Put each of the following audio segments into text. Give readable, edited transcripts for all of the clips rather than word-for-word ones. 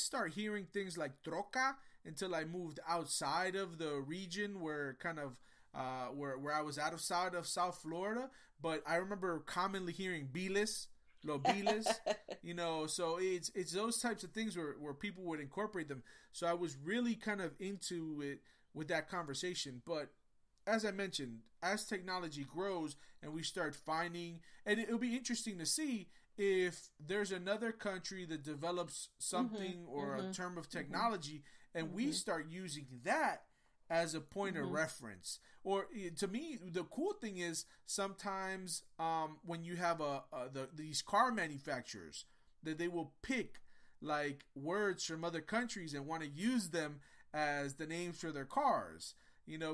start hearing things like troca until I moved outside of the region where kind of where I was outside of South Florida. But I remember commonly hearing biles, los biles, so it's those types of things where people would incorporate them. So I was really kind of into it with that conversation. But as I mentioned, as technology grows and we start finding, and it'll be interesting to see if there's another country that develops something or a term of technology and we start using that as a point of reference. Or to me, the cool thing is sometimes when you have these car manufacturers, that they will pick like words from other countries and want to use them as the names for their cars.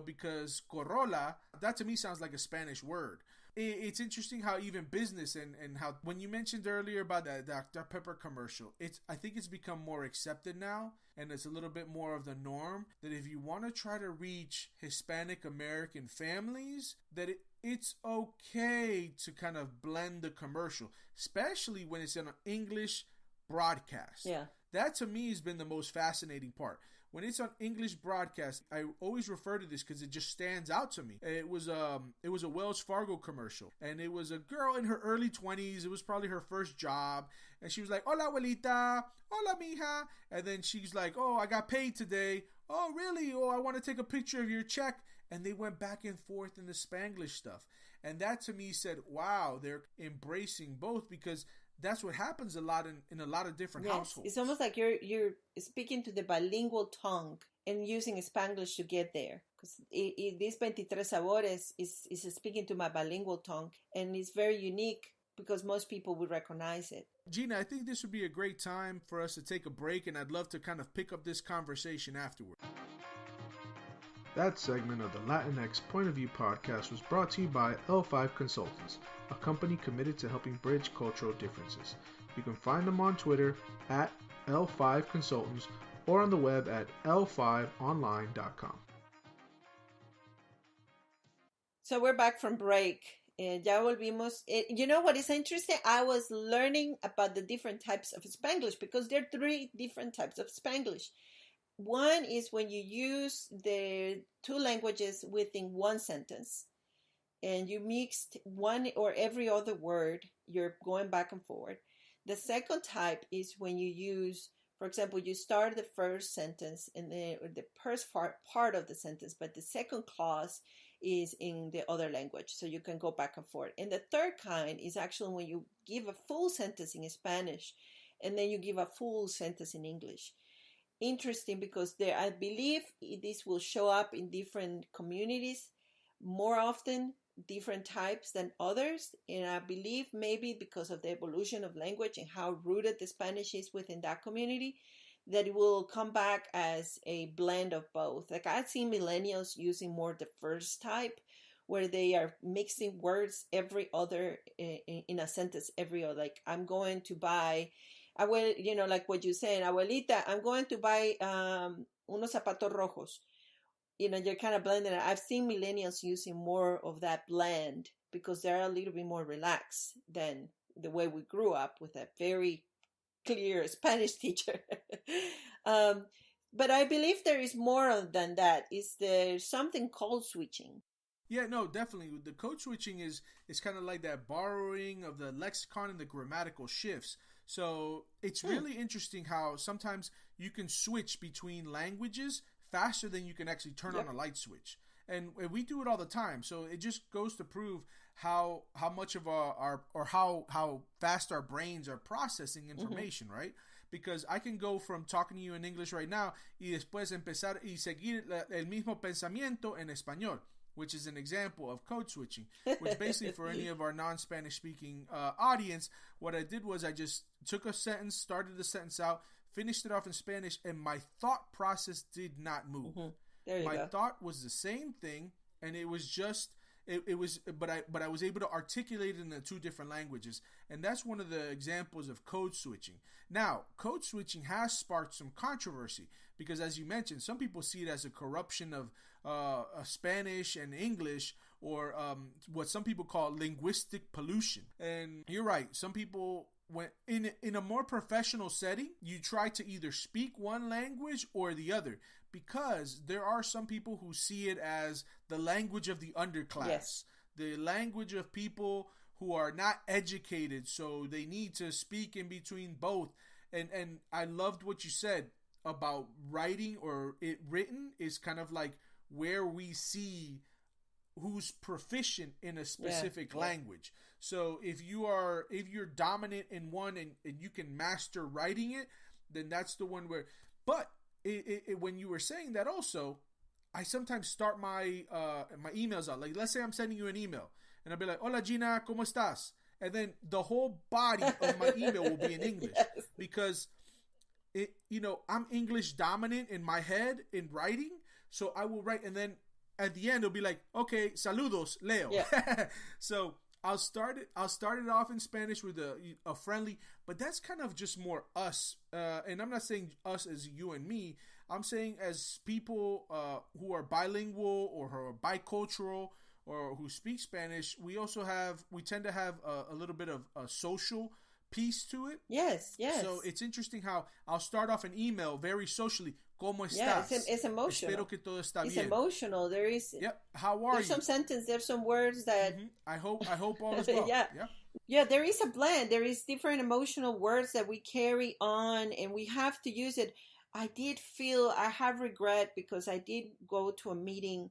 Because Corolla, that to me sounds like a Spanish word. It's interesting how even business and how, when you mentioned earlier about that Dr. Pepper commercial, I think it's become more accepted now, and it's a little bit more of the norm, that if you want to try to reach Hispanic American families, that it's okay to kind of blend the commercial, especially when it's in an English broadcast. Yeah. That to me has been the most fascinating part. When it's on English broadcast, I always refer to this because it just stands out to me. It was a Wells Fargo commercial, and it was a girl in her early 20s. It was probably her first job, and she was like, "Hola, abuelita. Hola, mija." And then she's like, "Oh, I got paid today. Oh, really? Oh, I want to take a picture of your check." And they went back and forth in the Spanglish stuff. And that to me said, wow, they're embracing both, because that's what happens a lot in a lot of different households. It's almost like you're speaking to the bilingual tongue and using Spanglish to get there. Because this 23 Sabores is speaking to my bilingual tongue, and it's very unique because most people would recognize it. Gina, I think this would be a great time for us to take a break, and I'd love to kind of pick up this conversation afterward. That segment of the LatinX Point of View podcast was brought to you by L5 Consultants, a company committed to helping bridge cultural differences. You can find them on Twitter at L5 Consultants or on the web at l5online.com. So we're back from break. Ya volvimos. You know what is interesting? I was learning about the different types of Spanglish, because there are 3 different types of Spanglish. One is when you use the 2 languages within one sentence, and you mixed one or every other word, you're going back and forward. The second type is when you use, for example, you start the first sentence in the first part of the sentence, but the second clause is in the other language, so you can go back and forth. And the third kind is actually when you give a full sentence in Spanish, and then you give a full sentence in English. Interesting, because I believe this will show up in different communities more often, different types than others. And I believe maybe because of the evolution of language and how rooted the Spanish is within that community, that it will come back as a blend of both. Like I've seen millennials using more the first type, where they are mixing words every other in a sentence, every other. Like, I'm going to buy, like what you're saying, abuelita, I'm going to buy unos zapatos rojos. You're kind of blending it. I've seen millennials using more of that blend because they're a little bit more relaxed than the way we grew up with a very clear Spanish teacher. But I believe there is more than that. Is there something called switching? Yeah, no, definitely. The code switching is kind of like that borrowing of the lexicon and the grammatical shifts. So it's really interesting how sometimes you can switch between languages faster than you can actually turn on a light switch. And we do it all the time. So it just goes to prove how much of how fast our brains are processing information, right? Because I can go from talking to you in English right now y después empezar y seguir el mismo pensamiento en español, which is an example of code switching, which basically for any of our non-Spanish speaking audience, what I did was I just took a sentence, started the sentence out, finished it off in Spanish, and my thought process did not move. My thought was the same thing, and it was just but I was able to articulate it in the 2 different languages, and that's one of the examples of code switching. Now, code switching has sparked some controversy because, as you mentioned, some people see it as a corruption of Spanish and English, or what some people call linguistic pollution. And you're right, some people when in a more professional setting, you try to either speak one language or the other, because there are some people who see it as the language of the underclass, Yes. the language of people who are not educated, so they need to speak in between both. And I loved what you said about writing, or it written is kind of like where we see who's proficient in a specific language. So if you're dominant in one, and you can master writing it, then that's the one where. But when you were saying that also, I sometimes start my my emails out. Like, let's say I'm sending you an email, and I'll be like, "Hola Gina, ¿cómo estás?" And then the whole body of my email will be in English. Yes. Because I'm English dominant in my head in writing, so I will write, and then at the end it'll be like, "Okay, saludos, Leo." Yeah. So I'll start it off in Spanish with a friendly, but that's kind of just more us. And I'm not saying us as you and me. I'm saying as people who are bilingual or who are bicultural or who speak Spanish. We tend to have a little bit of a social piece to it. Yes. So it's interesting how I'll start off an email very socially. ¿Cómo estás? Yeah, it's emotional. Espero que todo está it's bien. It's emotional. There is. Yep. How are there's you? Some sentence. There's some words that. Mm-hmm. I hope all is well. Yeah. There is a blend. There is different emotional words that we carry on, and we have to use it. I have regret because I did go to a meeting,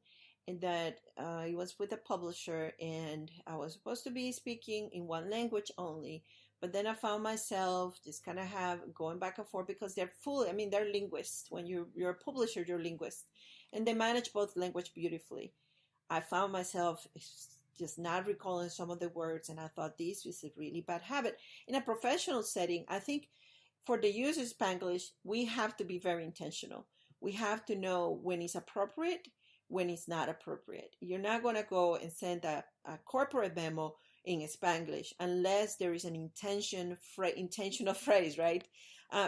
and that it was with a publisher, and I was supposed to be speaking in one language only. But then I found myself just kind of going back and forth because they're linguists. When you're a publisher, you're linguists, and they manage both language beautifully. I found myself just not recalling some of the words, and I thought this was a really bad habit. In a professional setting, I think for the use of Spanglish, we have to be very intentional. We have to know when it's appropriate, when it's not appropriate. You're not going to go and send a corporate memo in Spanglish unless there is an intentional phrase, right?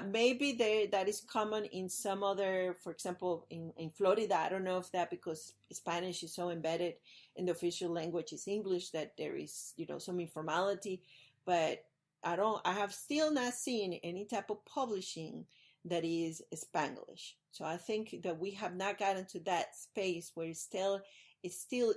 Maybe that is common in some other, for example, in Florida. I don't know if that because Spanish is so embedded in the official language is English that there is, some informality, but I have still not seen any type of publishing that is Spanglish. So I think that we have not gotten to that space where it still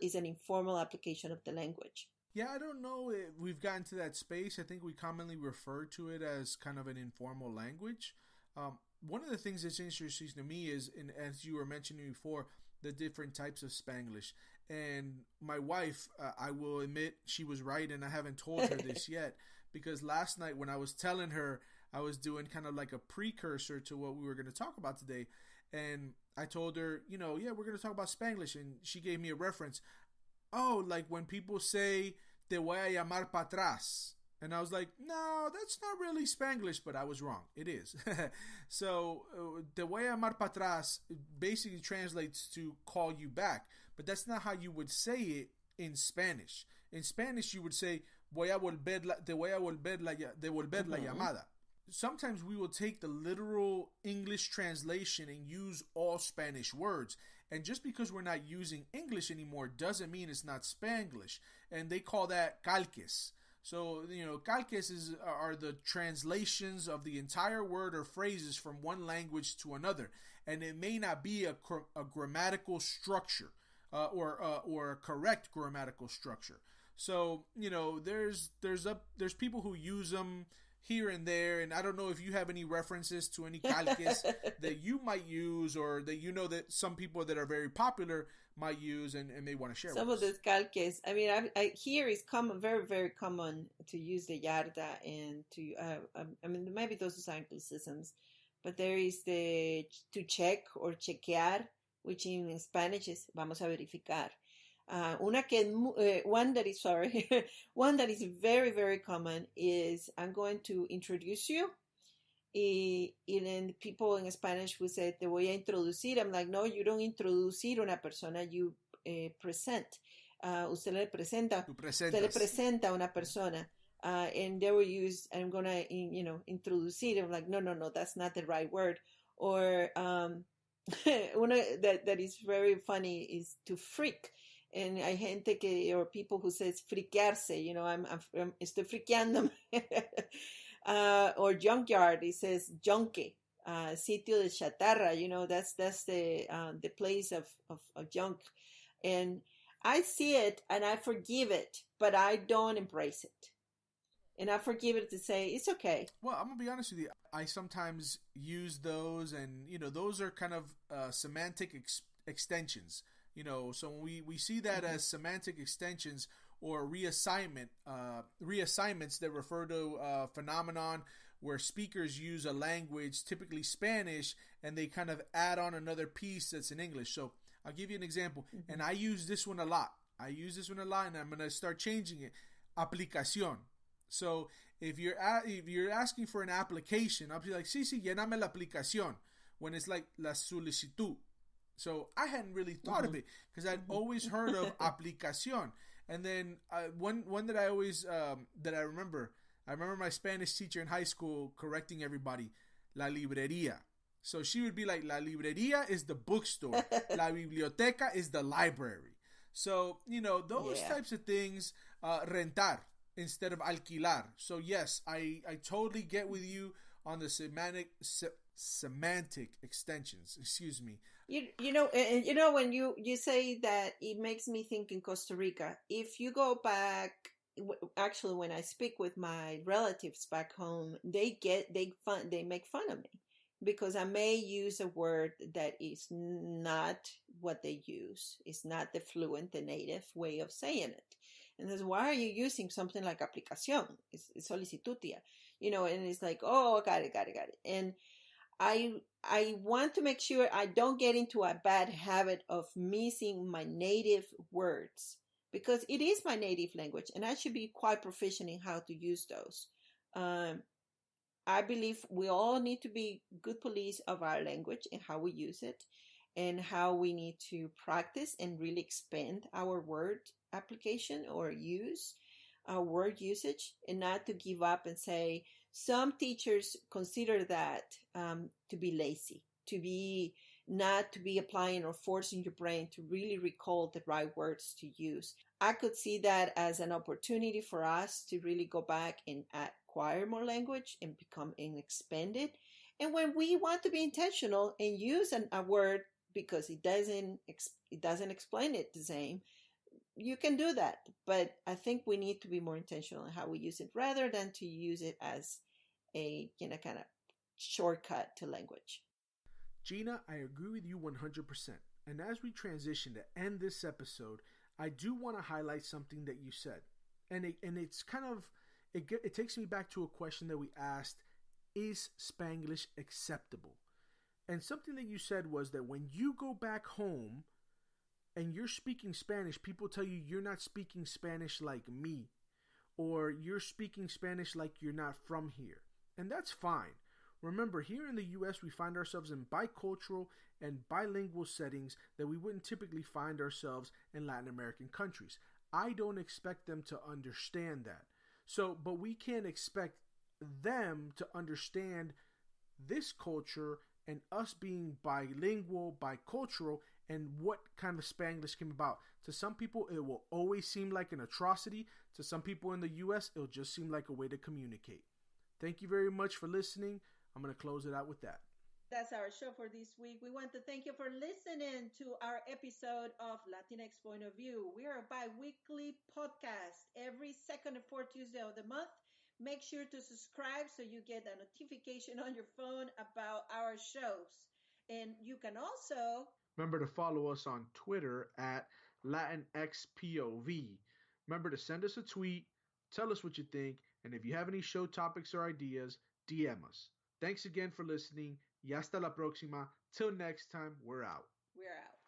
is an informal application of the language. Yeah, I don't know if we've gotten to that space. I think we commonly refer to it as kind of an informal language. One of the things that's interesting to me is, as you were mentioning before, the different types of Spanglish. And my wife, I will admit, she was right, and I haven't told her this yet. Because last night when I was telling her, I was doing kind of like a precursor to what we were going to talk about today. And I told her, we're going to talk about Spanglish. And she gave me a reference. Oh, like when people say, te voy a llamar pa' atrás. And I was like, no, that's not really Spanglish, but I was wrong. It is. So, te voy a llamar pa' atrás basically translates to call you back. But that's not how you would say it in Spanish. In Spanish, you would say, te voy a devolver la llamada. Sometimes we will take the literal English translation and use all Spanish words. And just because we're not using English anymore doesn't mean it's not Spanglish. And they call that calques. So, calques are the translations of the entire word or phrases from one language to another. And it may not be a grammatical structure or a correct grammatical structure. So, there's people who use them here and there, and I don't know if you have any references to any calques that you might use, or that that some people that are very popular might use and may want to share some with of those calques. I mean, I here is common, very, very common to use the yarda and to, maybe those are anglicisms, but there is the to check or chequear, which in Spanish is vamos a verificar. One that is very, very common is I'm going to introduce you. And then people in Spanish will say, te voy a introducir. I'm like, no, you don't introducir una persona, you present. Usted le presenta a una persona. And they will use, I'm going to, introducir. I'm like, no, that's not the right word. Or one that is very funny is to freak. And hay gente or people who says friquearse, I'm estoy friqueándome. Or junkyard, it says junque. Sitio de chatarra, that's the place of junk. And I see it and I forgive it, but I don't embrace it. And I forgive it to say it's okay. Well, I'm gonna be honest with you. I sometimes use those, and those are kind of semantic extensions. So when we see that Mm-hmm. as semantic extensions or reassignments that refer to a phenomenon where speakers use a language, typically Spanish, and they kind of add on another piece that's in English. So I'll give you an example, Mm-hmm. and I use this one a lot. And I'm gonna start changing it. Aplicación. So if you're asking for an application, I'll be like, sí, sí, lléname la aplicación. When it's like la solicitud. So I hadn't really thought of Mm-hmm. it because I'd always heard Mm-hmm. of aplicación. And then one that I always that I remember my Spanish teacher in high school correcting everybody, la librería. So she would be like, la librería is the bookstore, la biblioteca is the library. So those Yeah. types of things, rentar instead of alquilar. So yes, I totally get with you on the semantic extensions. Excuse me. When you say that, it makes me think in Costa Rica. If you go back, actually, when I speak with my relatives back home, they make fun of me because I may use a word that is not what they use. It's not the fluent, the native way of saying it. And says, why are you using something like aplicación? It's solicitutia, and it's like, oh, got it. And I want to make sure I don't get into a bad habit of missing my native words because it is my native language and I should be quite proficient in how to use those. Um, I believe we all need to be good police of our language and how we use it and how we need to practice and really expand our word application or use our word usage and not to give up and say, some teachers consider that to be lazy, to be not to be applying or forcing your brain to really recall the right words to use. I could see that as an opportunity for us to really go back and acquire more language and become and expand it. And when we want to be intentional and use a word because it doesn't explain it the same, you can do that. But I think we need to be more intentional in how we use it rather than to use it as a kind of shortcut to language. Gina, I agree with you 100%. And as we transition to end this episode, I do want to highlight something that you said. And it's kind of, it takes me back to a question that we asked, is Spanglish acceptable? And something that you said was that when you go back home and you're speaking Spanish, people tell you you're not speaking Spanish like me, or you're speaking Spanish like you're not from here. And that's fine. Remember, here in the US, we find ourselves in bicultural and bilingual settings that we wouldn't typically find ourselves in Latin American countries. I don't expect them to understand that. But we can't expect them to understand this culture and us being bilingual, bicultural, and what kind of Spanglish came about. To some people, it will always seem like an atrocity. To some people in the US, it'll just seem like a way to communicate. Thank you very much for listening. I'm going to close it out with that. That's our show for this week. We want to thank you for listening to our episode of LatinX Point of View. We are a bi-weekly podcast every second and fourth Tuesday of the month. Make sure to subscribe so you get a notification on your phone about our shows. And you can also remember to follow us on Twitter at LatinXPOV. Remember to send us a tweet, tell us what you think, and if you have any show topics or ideas, DM us. Thanks again for listening. Y hasta la próxima. Till next time, we're out. We're out.